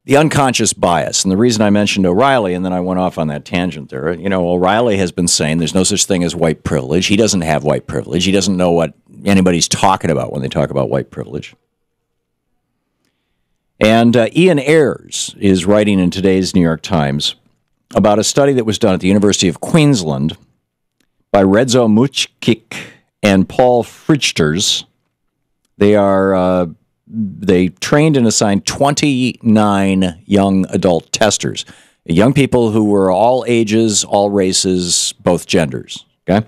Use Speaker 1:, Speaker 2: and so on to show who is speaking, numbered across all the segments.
Speaker 1: the unconscious bias. And the reason I mentioned O'Reilly, and then I went off on that tangent there, O'Reilly has been saying there's no such thing as white privilege. He doesn't have white privilege. He doesn't know what anybody's talking about when they talk about white privilege. And Ian Ayres is writing in today's New York Times about a study that was done at the University of Queensland by Redzo Muchkik and Paul Frichters. They trained and assigned 29 young adult testers, young people who were all ages, all races, both genders. Okay,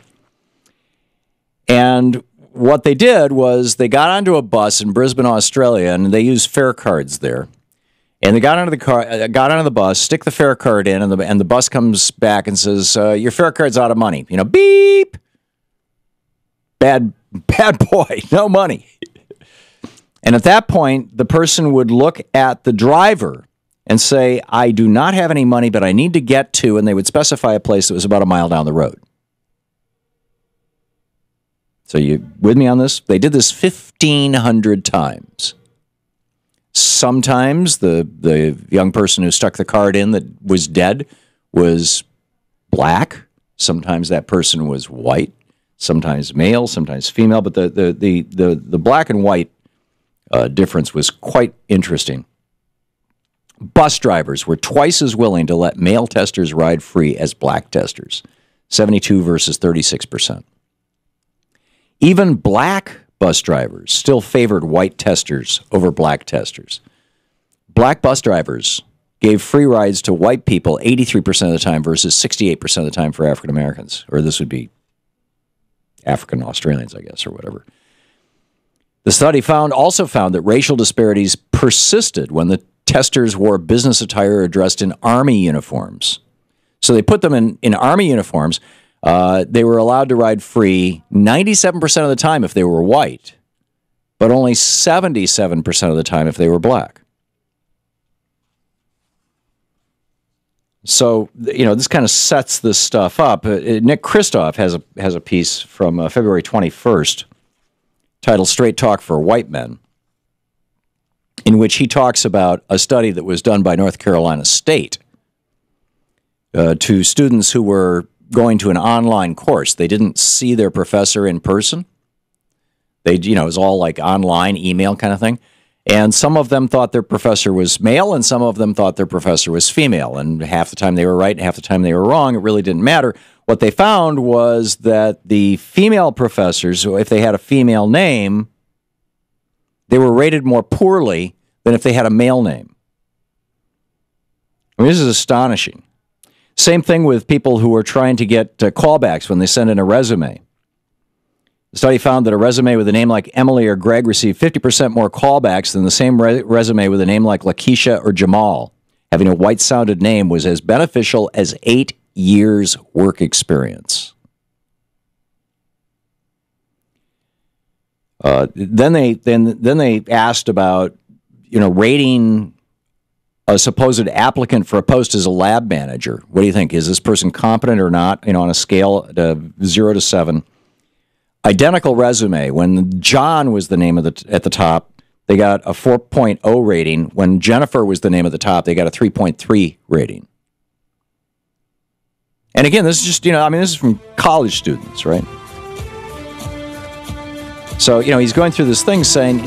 Speaker 1: and what they did was they got onto a bus in Brisbane, Australia, and they used fare cards there. And they got onto the bus, stick the fare card in, and the bus comes back and says, "Your fare card's out of money." Beep. Bad boy, no money. And at that point, the person would look at the driver and say, "I do not have any money, but I need to get to," and they would specify a place that was about a mile down the road. So you with me on this? They did this 1,500 times. Sometimes the young person who stuck the card in that was dead was black. Sometimes that person was white. Sometimes male. Sometimes female. But the black and white difference was quite interesting. Bus drivers were twice as willing to let male testers ride free as black testers, 72 versus 36%. Even black bus drivers still favored white testers over black testers. Black bus drivers gave free rides to white people 83% of the time versus 68% of the time for African Americans, or this would be African Australians, I guess, or whatever. The study also found that racial disparities persisted when the testers wore business attire or dressed in Army uniforms. So they put them in Army uniforms. They were allowed to ride free 97% of the time if they were white, but only 77% of the time if they were black. So, this kind of sets this stuff up. Nick Kristof has a piece from February 21st titled Straight Talk for White Men, in which he talks about a study that was done by North Carolina State to students who were going to an online course. They didn't see their professor in person. It was all like online, email kind of thing. And some of them thought their professor was male, and some of them thought their professor was female. And half the time they were right, and half the time they were wrong. It really didn't matter. What they found was that the female professors, if they had a female name, they were rated more poorly than if they had a male name. I mean, this is astonishing. Same thing with people who are trying to get callbacks when they send in a resume. The study found that a resume with a name like Emily or Greg received 50% more callbacks than the same resume with a name like Lakeisha or Jamal. Having a white-sounded name was as beneficial as 8 years' work experience. Then they asked about, rating a supposed applicant for a post as a lab manager. What do you think? Is this person competent or not? On a scale of 0 to 7. Identical resume. When John was the name at the top, they got a 4.0 rating. When Jennifer was the name at the top, they got a 3.3 rating. And again, this is just, this is from college students, right? So, he's going through this thing saying,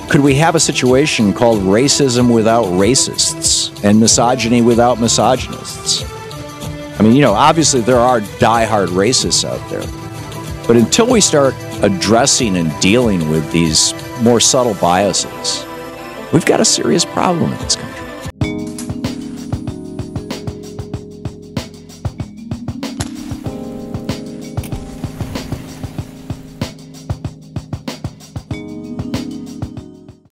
Speaker 1: could we have a situation called racism without racists and misogyny without misogynists? Obviously there are diehard racists out there. But until we start addressing and dealing with these more subtle biases, we've got a serious problem in this country.